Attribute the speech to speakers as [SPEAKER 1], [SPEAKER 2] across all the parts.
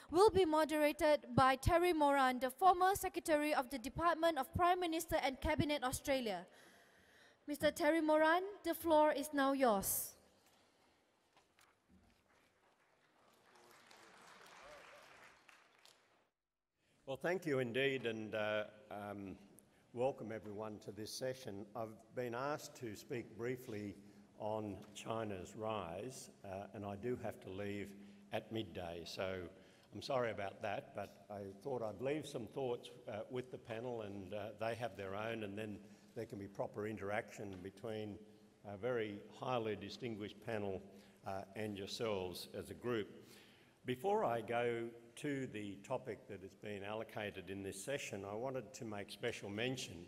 [SPEAKER 1] will be moderated by Terry Moran, the former Secretary of the Department of Prime Minister and Cabinet Australia. Mr. Terry Moran, the floor is now yours.
[SPEAKER 2] Well, thank you indeed, and welcome everyone to this session. I've been asked to speak briefly on China's rise, and I do have to leave at midday, so I'm sorry about that, but I thought I'd leave some thoughts with the panel, and they have their own, and then there can be proper interaction between a very highly distinguished panel and yourselves as a group. Before I go to the topic that has been allocated in this session, I wanted to make special mention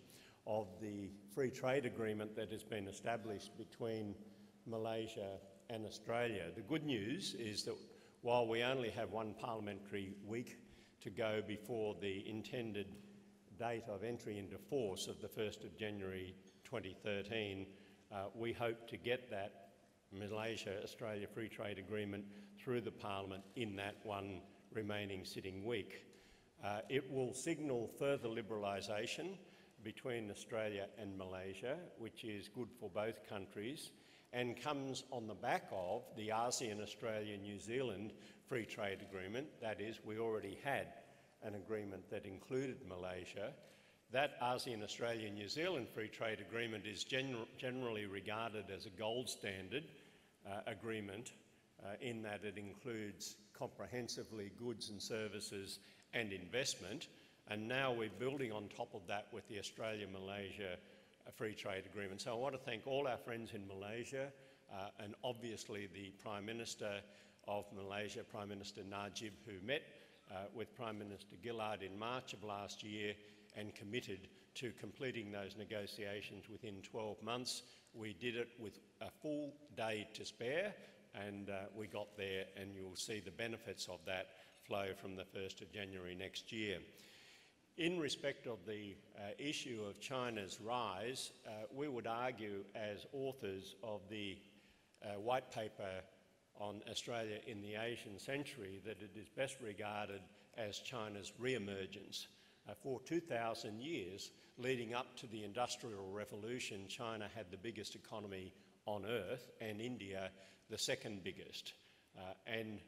[SPEAKER 2] of the free trade agreement that has been established between Malaysia and Australia. The good news is that while we only have one parliamentary week to go before the intended date of entry into force of the 1st of January 2013, we hope to get that Malaysia-Australia Free Trade Agreement through the Parliament in that one remaining sitting week. It will signal further liberalisation between Australia and Malaysia, which is good for both countries, and comes on the back of the ASEAN, Australia, New Zealand Free Trade Agreement. That is, we already had an agreement that included Malaysia. That ASEAN, Australia, New Zealand Free Trade Agreement is generally regarded as a gold standard agreement in that it includes comprehensively goods and services and investment, and now we're building on top of that with the Australia-Malaysia Free Trade Agreement. So I want to thank all our friends in Malaysia and obviously the Prime Minister of Malaysia, Prime Minister Najib, who met with Prime Minister Gillard in March of last year and committed to completing those negotiations within 12 months. We did it with a full day to spare, and we got there, and you'll see the benefits of that flow from the 1st of January next year. In respect of the issue of China's rise, we would argue as authors of the white paper on Australia in the Asian century that it is best regarded as China's re-emergence. For 2,000 years leading up to the Industrial Revolution, China had the biggest economy on earth and India the second biggest. And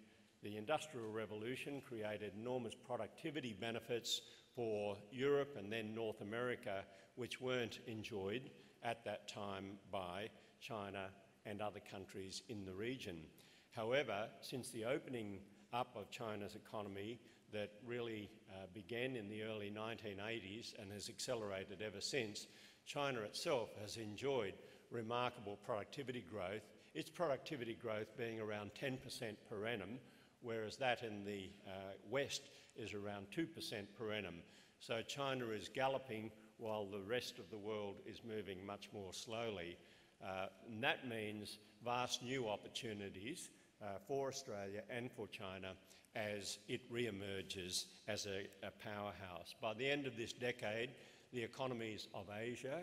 [SPEAKER 2] the Industrial Revolution created enormous productivity benefits for Europe and then North America, which weren't enjoyed at that time by China and other countries in the region. However, since the opening up of China's economy that really began in the early 1980s and has accelerated ever since, China itself has enjoyed remarkable productivity growth, its productivity growth being around 10% per annum, whereas that in the West is around 2% per annum. So China is galloping while the rest of the world is moving much more slowly. And that means vast new opportunities for Australia and for China as it re-emerges as a powerhouse. By the end of this decade, the economies of Asia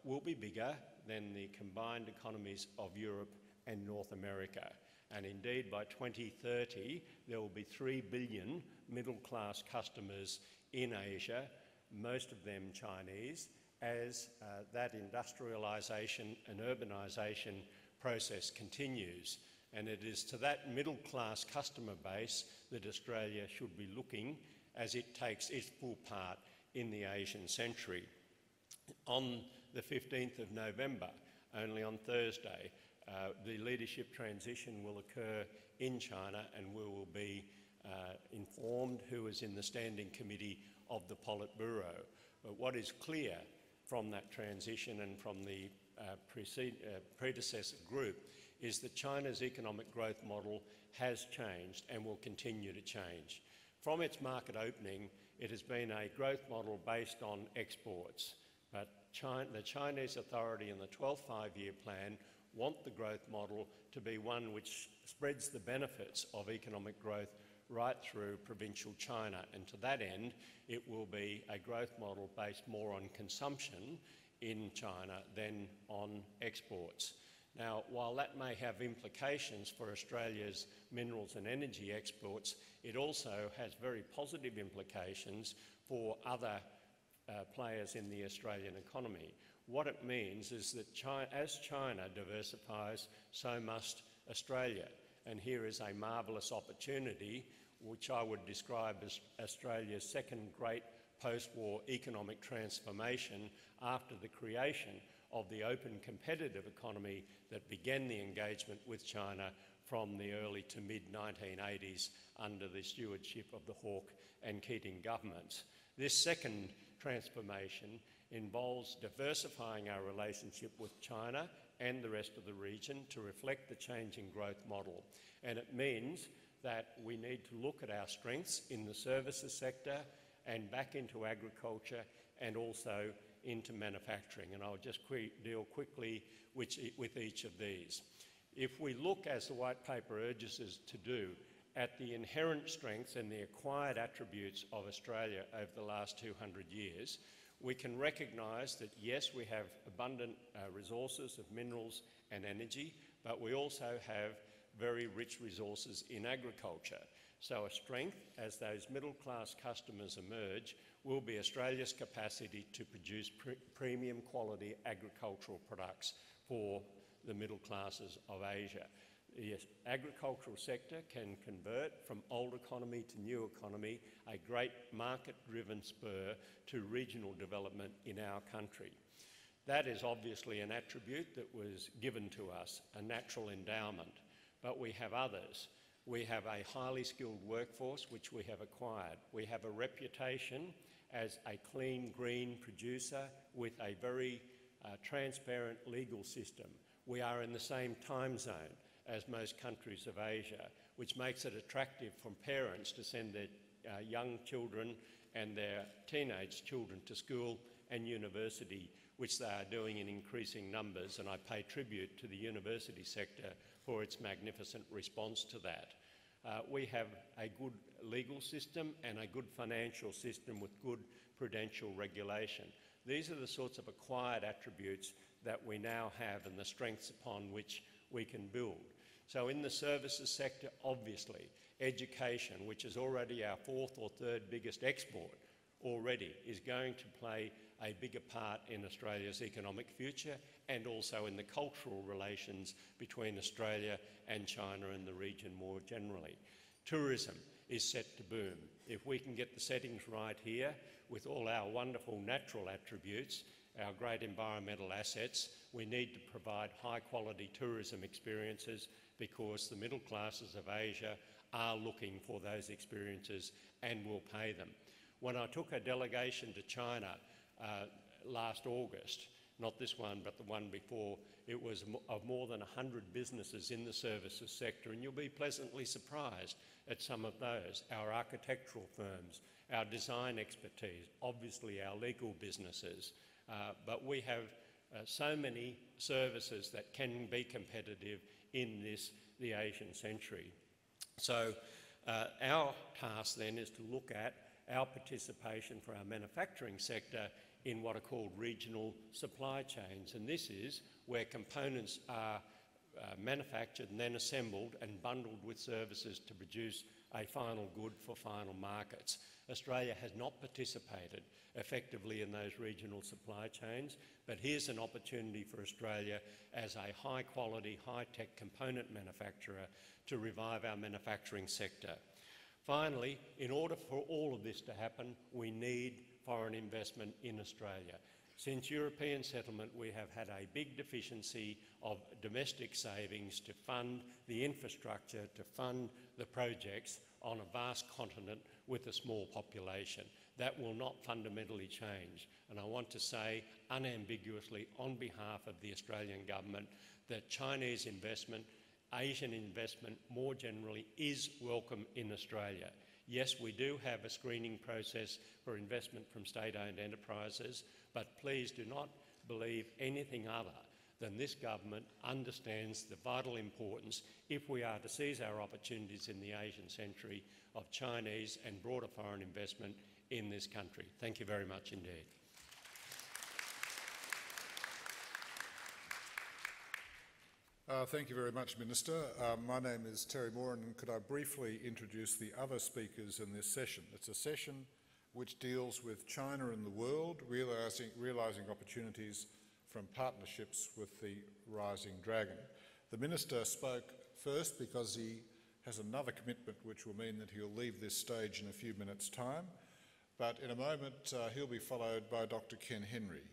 [SPEAKER 2] will be bigger than the combined economies of Europe and North America. And indeed, by 2030, there will be 3 billion middle-class customers in Asia, most of them Chinese, as that industrialisation and urbanisation process continues. And it is to that middle-class customer base that Australia should be looking as it takes its full part in the Asian century. On the 15th of November, only on Thursday, the leadership transition will occur in China, and we will be informed who is in the standing committee of the Politburo. But what is clear from that transition and from the predecessor group is that China's economic growth model has changed and will continue to change. From its market opening, it has been a growth model based on exports, but the Chinese Authority in the 12th five-year plan want the growth model to be one which spreads the benefits of economic growth right through provincial China, and to that end it will be a growth model based more on consumption in China than on exports. Now, while that may have implications for Australia's minerals and energy exports, it also has very positive implications for other players in the Australian economy. What it means is that as China diversifies, so must Australia. And here is a marvellous opportunity, which I would describe as Australia's second great post-war economic transformation after the creation of the open competitive economy that began the engagement with China from the early to mid-1980s under the stewardship of the Hawke and Keating governments. This second transformation involves diversifying our relationship with China and the rest of the region to reflect the changing growth model. And it means that we need to look at our strengths in the services sector and back into agriculture and also into manufacturing. And I'll just deal quickly with each of these. If we look, as the White Paper urges us to do, at the inherent strengths and the acquired attributes of Australia over the last 200 years, we can recognise that, yes, we have abundant resources of minerals and energy, but we also have very rich resources in agriculture. So a strength, as those middle-class customers emerge, will be Australia's capacity to produce premium quality agricultural products for the middle classes of Asia. The agricultural sector can convert from old economy to new economy, a great market-driven spur to regional development in our country. That is obviously an attribute that was given to us, a natural endowment, but we have others. We have a highly skilled workforce which we have acquired. We have a reputation as a clean, green producer with a very transparent legal system. We are in the same time zone as most countries of Asia, which makes it attractive for parents to send their young children and their teenage children to school and university, which they are doing in increasing numbers, and I pay tribute to the university sector for its magnificent response to that. We have a good legal system and a good financial system with good prudential regulation. These are the sorts of acquired attributes that we now have and the strengths upon which we can build. So in the services sector, obviously, education, which is already our fourth or third biggest export already, is going to play a bigger part in Australia's economic future and also in the cultural relations between Australia and China and the region more generally. Tourism is set to boom. If we can get the settings right here with all our wonderful natural attributes, our great environmental assets, we need to provide high-quality tourism experiences because the middle classes of Asia are looking for those experiences and will pay them. When I took a delegation to China last August, not this one but the one before, it was of more than 100 businesses in the services sector, and you'll be pleasantly surprised at some of those. Our architectural firms, our design expertise, obviously our legal businesses, but we have so many services that can be competitive in the Asian century. So our task then is to look at our participation for our manufacturing sector in what are called regional supply chains, and this is where components are manufactured and then assembled and bundled with services to produce a final good for final markets. Australia has not participated effectively in those regional supply chains, but here's an opportunity for Australia as a high-quality, high-tech component manufacturer to revive our manufacturing sector. Finally, in order for all of this to happen, we need foreign investment in Australia. Since European settlement, we have had a big deficiency of domestic savings to fund the infrastructure, to fund the projects on a vast continent with a small population. That will not fundamentally change. And I want to say unambiguously on behalf of the Australian government that Chinese investment, Asian investment more generally, is welcome in Australia. Yes, we do have a screening process for investment from state-owned enterprises, but please do not believe anything other than this government understands the vital importance, if we are to seize our opportunities in the Asian century, of Chinese and broader foreign investment in this country. Thank you very much indeed.
[SPEAKER 3] Thank you very much, Minister. My name is Terry Moran, and could I briefly introduce the other speakers in this session? It's a session which deals with China and the world, realising opportunities from partnerships with the rising dragon. The Minister spoke first because he has another commitment which will mean that he'll leave this stage in a few minutes' time, but in a moment he'll be followed by Dr. Ken Henry.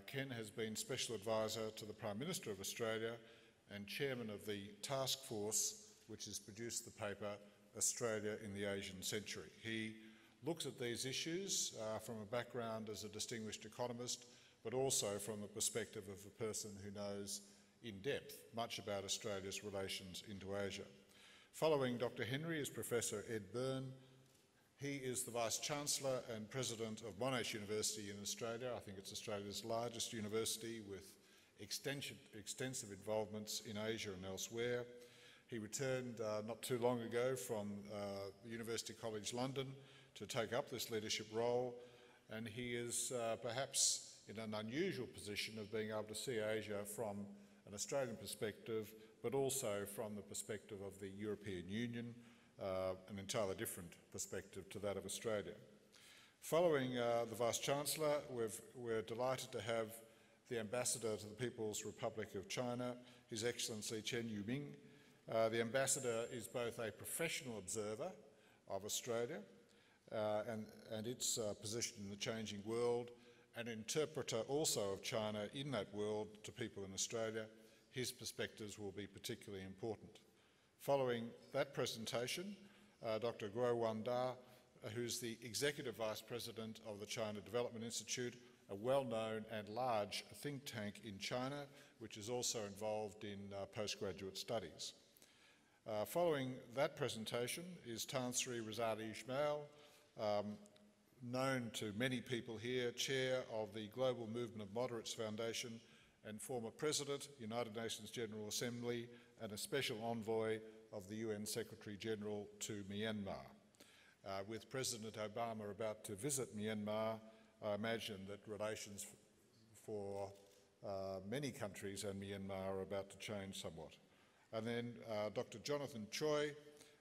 [SPEAKER 3] Ken has been Special Advisor to the Prime Minister of Australia and Chairman of the task force which has produced the paper Australia in the Asian Century. He looks at these issues from a background as a distinguished economist, but also from the perspective of a person who knows in depth much about Australia's relations into Asia. Following Dr. Henry is Professor Ed Byrne. He is the Vice-Chancellor and President of Monash University in Australia. I think it's Australia's largest university with extensive involvements in Asia and elsewhere. He returned not too long ago from University College London to take up this leadership role, and he is perhaps in an unusual position of being able to see Asia from an Australian perspective, but also from the perspective of the European Union, an entirely different perspective to that of Australia. Following the Vice-Chancellor, we're delighted to have the Ambassador to the People's Republic of China, His Excellency Chen Yuming. The Ambassador is both a professional observer of Australia and its position in the changing world, an interpreter also of China in that world to people in Australia. His perspectives will be particularly important. Following that presentation, Dr. Guo Wanda, who's the Executive Vice President of the China Development Institute, a well-known and large think tank in China, which is also involved in postgraduate studies. Following that presentation is Tan Sri Razali Ismail, known to many people here, Chair of the Global Movement of Moderates Foundation and former President, United Nations General Assembly, and a Special Envoy of the UN Secretary-General to Myanmar. With President Obama about to visit Myanmar, I imagine that relations for many countries and Myanmar are about to change somewhat. And then Dr. Jonathan Choi,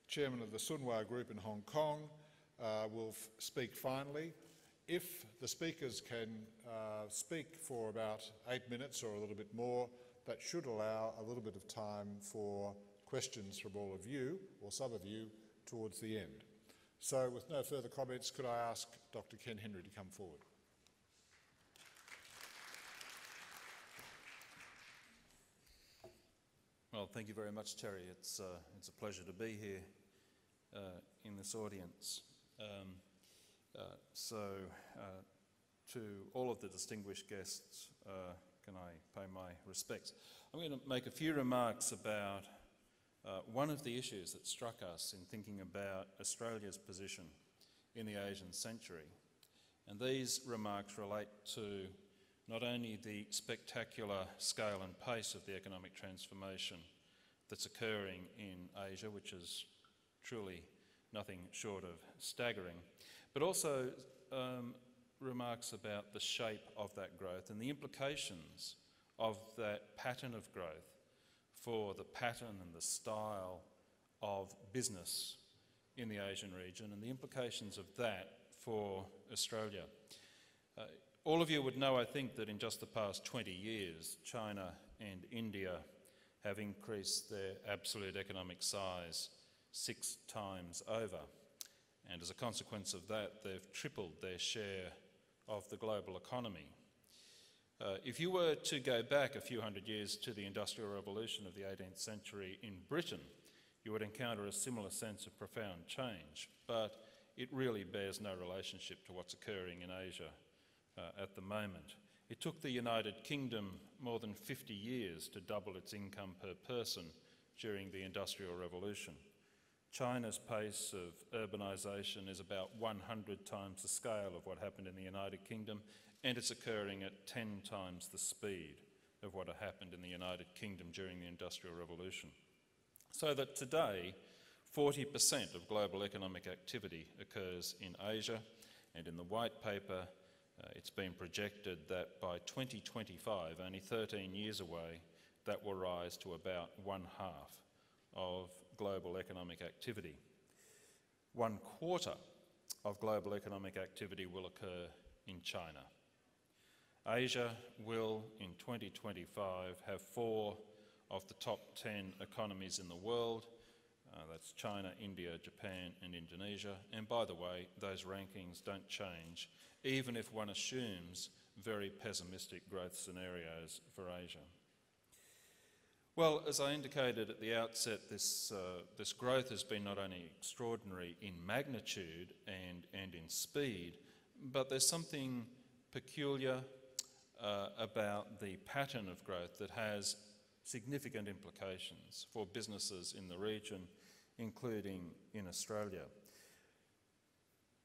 [SPEAKER 3] Chairman of the Sunhua Group in Hong Kong, will speak finally. If the speakers can speak for about 8 minutes or a little bit more, that should allow a little bit of time for questions from all of you, or some of you, towards the end. So with no further comments, could I ask Dr. Ken Henry to come forward?
[SPEAKER 4] Well, thank you very much, Terry. It's a pleasure to be here in this audience. To all of the distinguished guests, can I pay my respects? I'm going to make a few remarks about one of the issues that struck us in thinking about Australia's position in the Asian century. And these remarks relate to not only the spectacular scale and pace of the economic transformation that's occurring in Asia, which is truly nothing short of staggering, but also remarks about the shape of that growth and the implications of that pattern of growth for the pattern and the style of business in the Asian region and the implications of that for Australia. All of you would know, I think, that in just the past 20 years, China and India have increased their absolute economic size 6 times over. And as a consequence of that, they've tripled their share of the global economy. If you were to go back a few hundred years to the Industrial Revolution of the 18th century in Britain, you would encounter a similar sense of profound change, but it really bears no relationship to what's occurring in Asia at the moment. It took the United Kingdom more than 50 years to double its income per person during the Industrial Revolution. China's pace of urbanisation is about 100 times the scale of what happened in the United Kingdom, and it's occurring at 10 times the speed of what had happened in the United Kingdom during the Industrial Revolution. So that today, 40% of global economic activity occurs in Asia, and in the White Paper, it's been projected that by 2025, only 13 years away, that will rise to about 1/2 of global economic activity. 1/4 of global economic activity will occur in China. Asia will, in 2025, have 4 of the top 10 economies in the world. That's China, India, Japan and Indonesia. And by the way, those rankings don't change, even if one assumes very pessimistic growth scenarios for Asia. Well, as I indicated at the outset, this growth has been not only extraordinary in magnitude and in speed, but there's something peculiar about the pattern of growth that has significant implications for businesses in the region, including in Australia.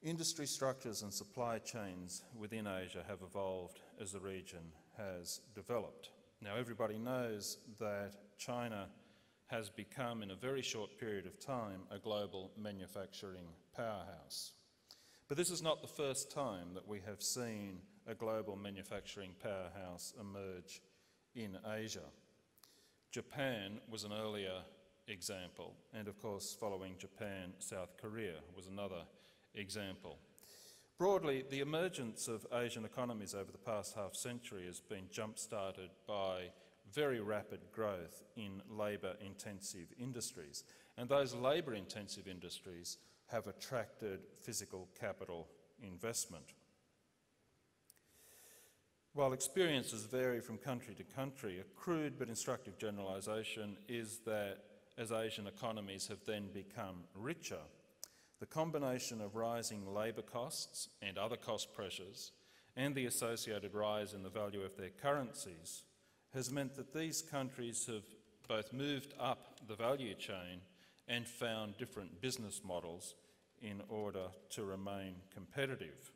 [SPEAKER 4] Industry structures and supply chains within Asia have evolved as the region has developed. Now, everybody knows that China has become, in a very short period of time, a global manufacturing powerhouse. But this is not the first time that we have seen a global manufacturing powerhouse emerge in Asia. Japan was an earlier example, and of course, following Japan, South Korea was another example. Broadly, the emergence of Asian economies over the past half-century has been jump-started by very rapid growth in labour-intensive industries, and those labour-intensive industries have attracted physical capital investment. While experiences vary from country to country, a crude but instructive generalisation is that as Asian economies have then become richer, the combination of rising labour costs and other cost pressures and the associated rise in the value of their currencies has meant that these countries have both moved up the value chain and found different business models in order to remain competitive.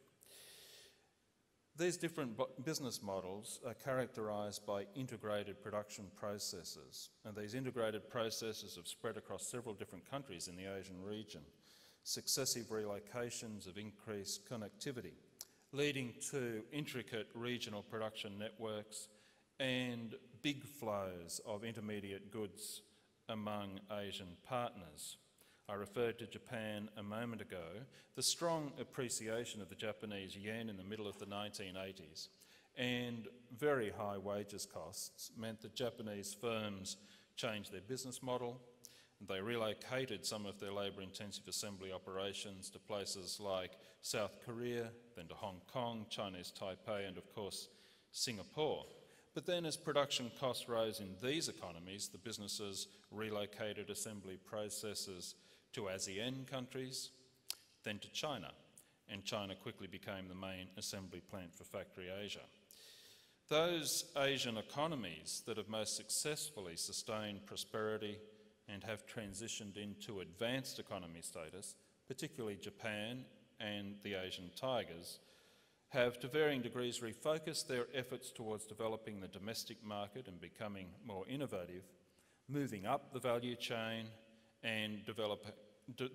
[SPEAKER 4] These different business models are characterised by integrated production processes, and these integrated processes have spread across several different countries in the Asian region. Successive relocations of increased connectivity, leading to intricate regional production networks and big flows of intermediate goods among Asian partners. I referred to Japan a moment ago. The strong appreciation of the Japanese yen in the middle of the 1980s and very high wages costs meant that Japanese firms changed their business model. They relocated some of their labour-intensive assembly operations to places like South Korea, then to Hong Kong, Chinese Taipei, and of course Singapore. But then as production costs rose in these economies, the businesses relocated assembly processes to ASEAN countries, then to China, and China quickly became the main assembly plant for Factory Asia. Those Asian economies that have most successfully sustained prosperity and have transitioned into advanced economy status, particularly Japan and the Asian tigers, have to varying degrees refocused their efforts towards developing the domestic market and becoming more innovative, moving up the value chain and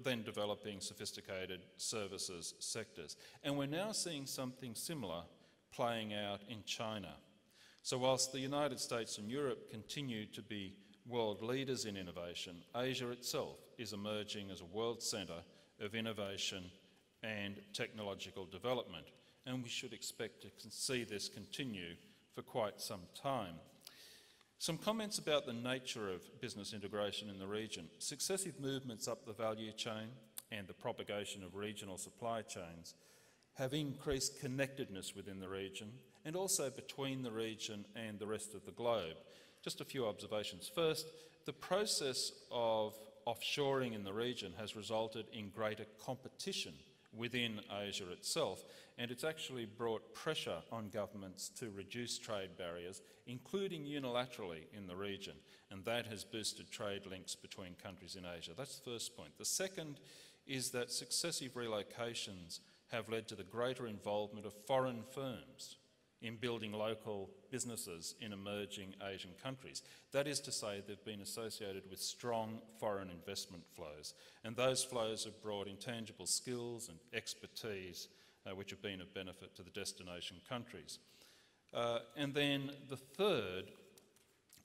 [SPEAKER 4] then developing sophisticated services sectors. And we're now seeing something similar playing out in China. So whilst the United States and Europe continue to be world leaders in innovation, Asia itself is emerging as a world centre of innovation and technological development, and we should expect to see this continue for quite some time. Some comments about the nature of business integration in the region. Successive movements up the value chain and the propagation of regional supply chains have increased connectedness within the region and also between the region and the rest of the globe. Just a few observations. First, the process of offshoring in the region has resulted in greater competition within Asia itself, and it's actually brought pressure on governments to reduce trade barriers, including unilaterally in the region, and that has boosted trade links between countries in Asia. That's the first point. The second is that successive relocations have led to the greater involvement of foreign firms in building local businesses in emerging Asian countries. That is to say, they've been associated with strong foreign investment flows, and those flows have brought intangible skills and expertise which have been of benefit to the destination countries. And then the third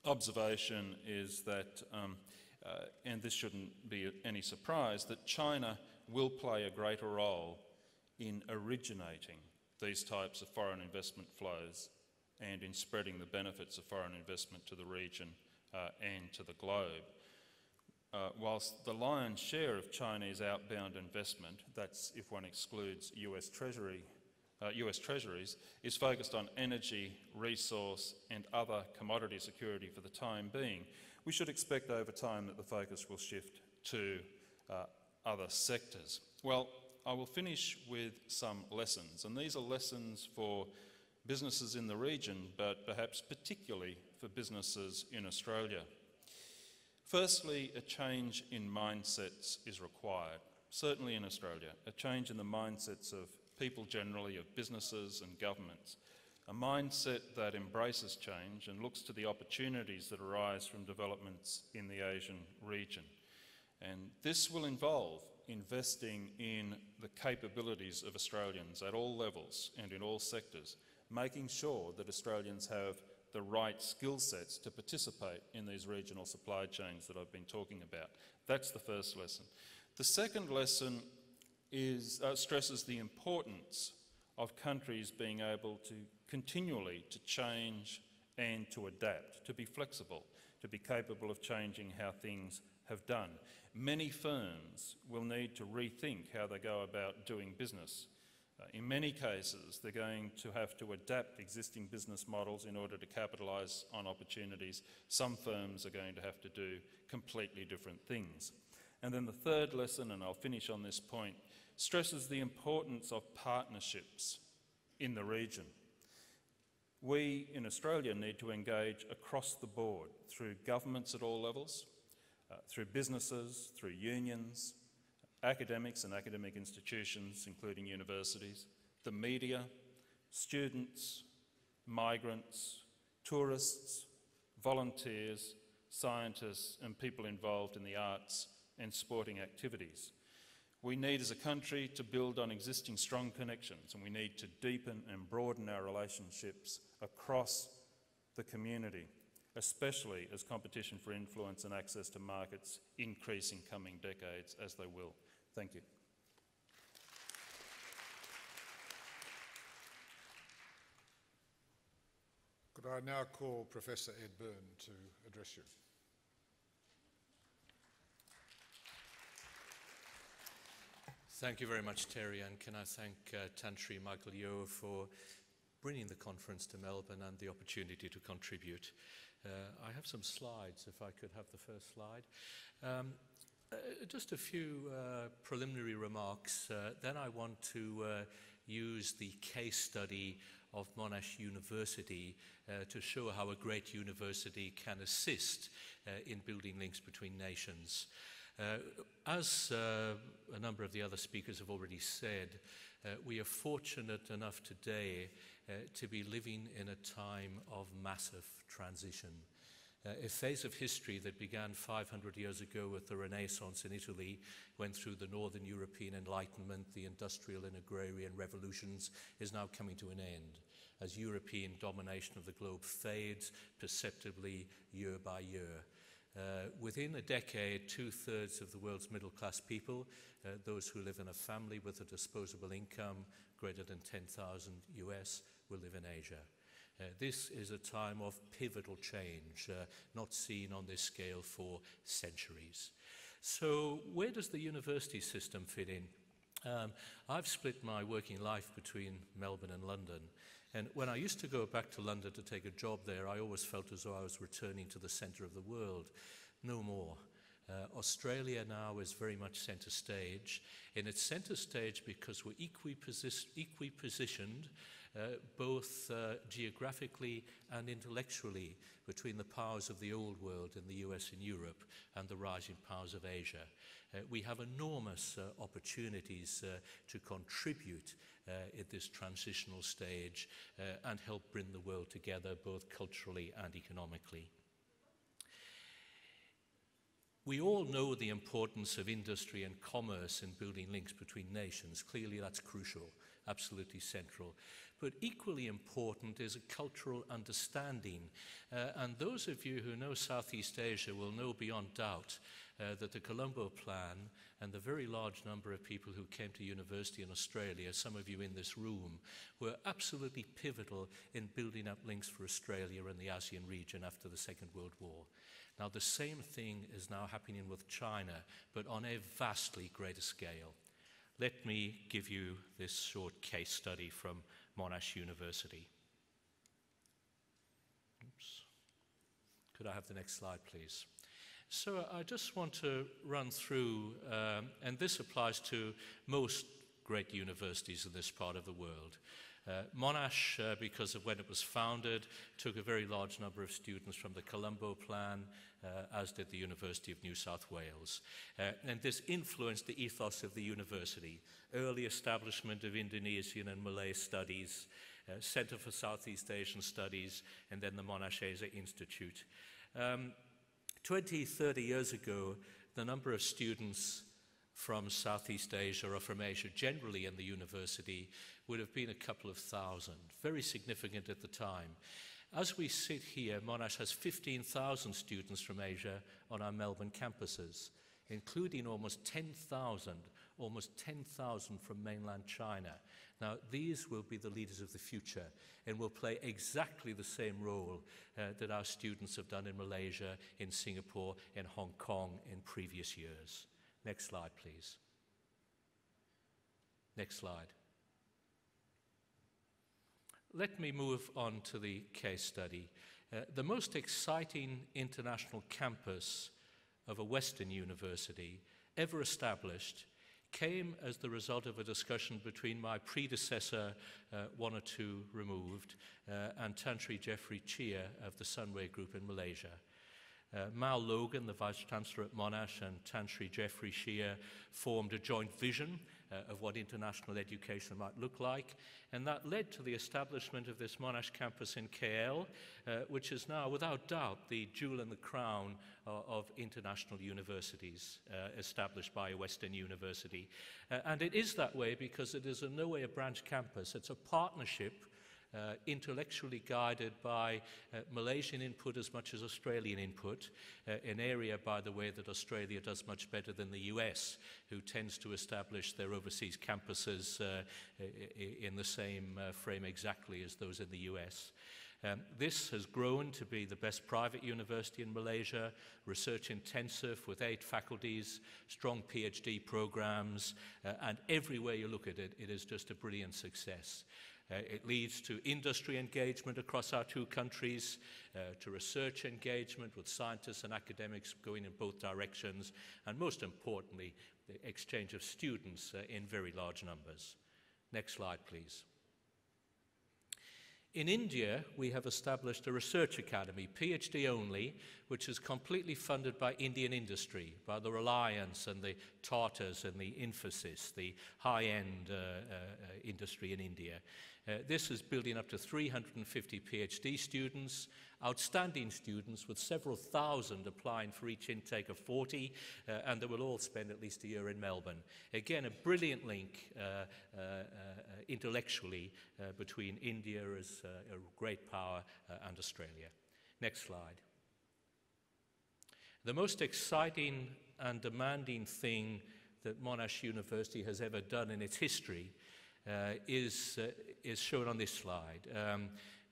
[SPEAKER 4] observation is that, and this shouldn't be any surprise, that China will play a greater role in originating these types of foreign investment flows and in spreading the benefits of foreign investment to the region and to the globe. Whilst the lion's share of Chinese outbound investment, that's if one excludes US Treasuries, is focused on energy, resource and other commodity security for the time being, we should expect over time that the focus will shift to other sectors. Well, I will finish with some lessons, and these are lessons for businesses in the region, but perhaps particularly for businesses in Australia. Firstly, a change in mindsets is required, certainly in Australia, a change in the mindsets of people generally, of businesses and governments, a mindset that embraces change and looks to the opportunities that arise from developments in the Asian region. And this will involve investing in the capabilities of Australians at all levels and in all sectors, making sure that Australians have the right skill sets to participate in these regional supply chains that I've been talking about. That's the first lesson. The second lesson stresses the importance of countries being able to continually to change and to adapt, to be flexible, to be capable of changing how things have done. Many firms will need to rethink how they go about doing business. In many cases, they're going to have to adapt existing business models in order to capitalise on opportunities. Some firms are going to have to do completely different things. And then the third lesson, and I'll finish on this point, stresses the importance of partnerships in the region. We in Australia need to engage across the board through governments at all levels, through businesses, through unions, academics and academic institutions, including universities, the media, students, migrants, tourists, volunteers, scientists and people involved in the arts and sporting activities. We need as a country to build on existing strong connections, and we need to deepen and broaden our relationships across the community, especially as competition for influence and access to markets increase in coming decades, as they will. Thank you.
[SPEAKER 3] Could I now call Professor Ed Byrne to address you?
[SPEAKER 5] Thank you very much, Terry, and can I thank Tantri Michael Yeo for bringing the conference to Melbourne and the opportunity to contribute. I have some slides, if I could have the first slide. Just a few preliminary remarks, then I want to use the case study of Monash University to show how a great university can assist in building links between nations. As a number of the other speakers have already said, we are fortunate enough today to be living in a time of massive transition. A phase of history that began 500 years ago with the Renaissance in Italy, went through the Northern European Enlightenment, the Industrial and Agrarian revolutions, is now coming to an end as European domination of the globe fades perceptibly year by year. Within a decade, 2/3 of the world's middle-class people, those who live in a family with a disposable income greater than 10,000 US, will live in Asia. This is a time of pivotal change, not seen on this scale for centuries. So where does the university system fit in? I've split my working life between Melbourne and London. And when I used to go back to London to take a job there, I always felt as though I was returning to the centre of the world. No more. Australia now is very much centre stage. And it's centre stage because we're equally positioned both geographically and intellectually between the powers of the old world in the US and Europe and the rising powers of Asia. We have enormous opportunities to contribute at this transitional stage and help bring the world together both culturally and economically. We all know the importance of industry and commerce in building links between nations. Clearly that's crucial, absolutely central. But equally important is a cultural understanding. And those of you who know Southeast Asia will know beyond doubt that the Colombo Plan and the very large number of people who came to university in Australia, some of you in this room, were absolutely pivotal in building up links for Australia and the ASEAN region after the Second World War. Now, the same thing is now happening with China, but on a vastly greater scale. Let me give you this short case study from Monash University. Oops. Could I have the next slide, please? So I just want to run through, and this applies to most great universities in this part of the world. Monash, because of when it was founded, took a very large number of students from the Colombo Plan, as did the University of New South Wales. And this influenced the ethos of the university. Early establishment of Indonesian and Malay studies, Centre for Southeast Asian Studies, and then the Monash Asia Institute. 20, 30 years ago, the number of students from Southeast Asia or from Asia generally in the university would have been a couple of thousand, very significant at the time. As we sit here, Monash has 15,000 students from Asia on our Melbourne campuses, including almost 10,000 from mainland China. Now, these will be the leaders of the future and will play exactly the same role that our students have done in Malaysia, in Singapore, in Hong Kong in previous years. Next slide, please. Next slide. Let me move on to the case study. The most exciting international campus of a Western university ever established came as the result of a discussion between my predecessor, one or two removed, and Tantri Jeffrey Chia of the Sunway Group in Malaysia. Mal Logan, the Vice-Chancellor at Monash, and Tantri Jeffrey Chia formed a joint vision of what international education might look like, and that led to the establishment of this Monash campus in KL, which is now, without doubt, the jewel in the crown of international universities established by a Western university. And it is that way because it is in no way a branch campus. It's a partnership intellectually guided by Malaysian input as much as Australian input, an area, by the way, that Australia does much better than the US, who tends to establish their overseas campuses in the same frame exactly as those in the US. This has grown to be the best private university in Malaysia, research intensive with 8 faculties, strong PhD programs, and everywhere you look at it, it is just a brilliant success. It leads to industry engagement across our two countries, to research engagement with scientists and academics going in both directions, and most importantly, the exchange of students in very large numbers. Next slide, please. In India, we have established a research academy, PhD only, which is completely funded by Indian industry, by the Reliance and the Tatas and the Infosys, the high-end industry in India. This is building up to 350 PhD students, outstanding students with several thousand applying for each intake of 40, and they will all spend at least a year in Melbourne. Again, a brilliant link intellectually between India as a great power and Australia. Next slide. The most exciting and demanding thing that Monash University has ever done in its history is shown on this slide.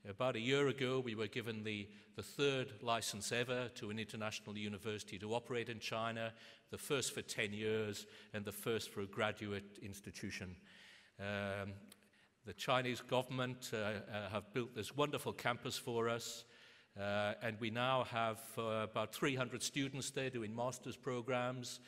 [SPEAKER 5] About a year ago, we were given the third license ever to an international university to operate in China, the first for 10 years and the first for a graduate institution. The Chinese government have built this wonderful campus for us, and we now have about 300 students there doing master's programs.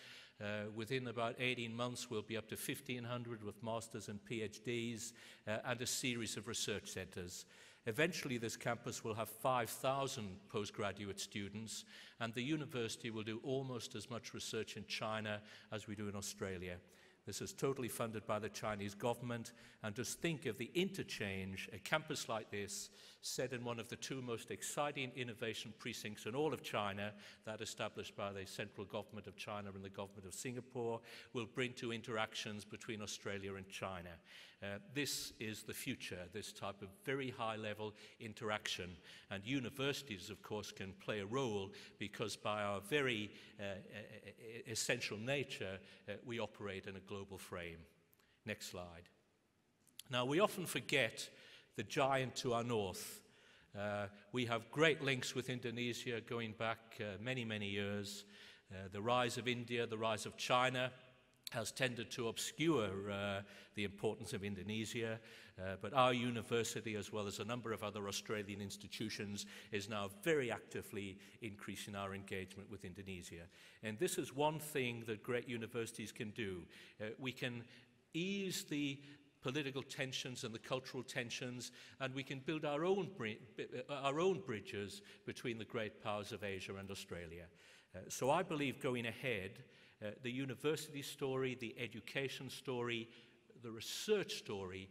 [SPEAKER 5] Within about 18 months, we'll be up to 1,500 with masters and PhDs and a series of research centres. Eventually, this campus will have 5,000 postgraduate students, and the university will do almost as much research in China as we do in Australia. This is totally funded by the Chinese government, and just think of the interchange, a campus like this, set in one of the two most exciting innovation precincts in all of China, that established by the central government of China and the government of Singapore, will bring to interactions between Australia and China. This is the future, this type of very high-level interaction. And universities, of course, can play a role because by our very essential nature, we operate in a global frame. Next slide. Now, we often forget the giant to our north. We have great links with Indonesia going back many, many years. The rise of India, the rise of China has tended to obscure the importance of Indonesia, but our university, as well as a number of other Australian institutions, is now very actively increasing our engagement with Indonesia. And this is one thing that great universities can do. We can ease the political tensions and the cultural tensions, and we can build our own bridges between the great powers of Asia and Australia. So I believe going ahead, the university story, the education story, the research story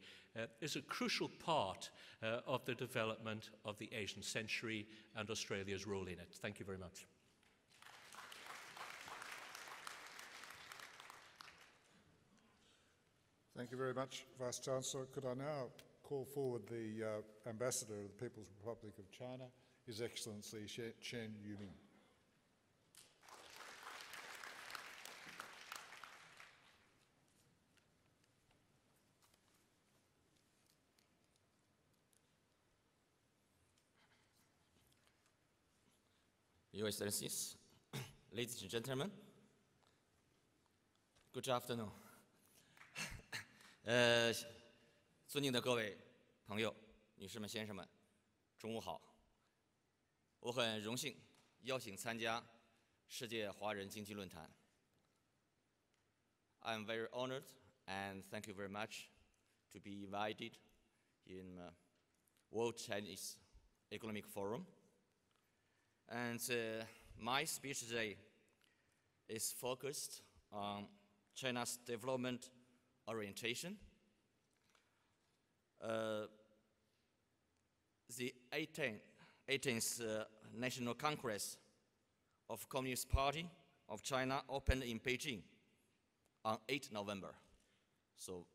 [SPEAKER 5] is a crucial part of the development of the Asian century and Australia's role in it. Thank you very much.
[SPEAKER 3] Thank you very much, Vice-Chancellor. Could I now call forward the Ambassador of the People's Republic of China, His Excellency Chen Yuming.
[SPEAKER 6] Your Excellencies, ladies and gentlemen, good afternoon. 尊敬的各位朋友、女士们、先生们，中午好。我很荣幸邀请参加世界华人经济论坛。I'm very honored and thank you very much to be invited in World Chinese Economic Forum. And my speech today is focused on China's development orientation. The 18th National Congress of Communist Party of China opened in Beijing on 8 November, so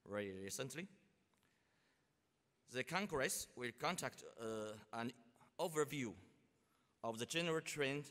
[SPEAKER 6] very recently. The Congress will conduct an overview of the general trend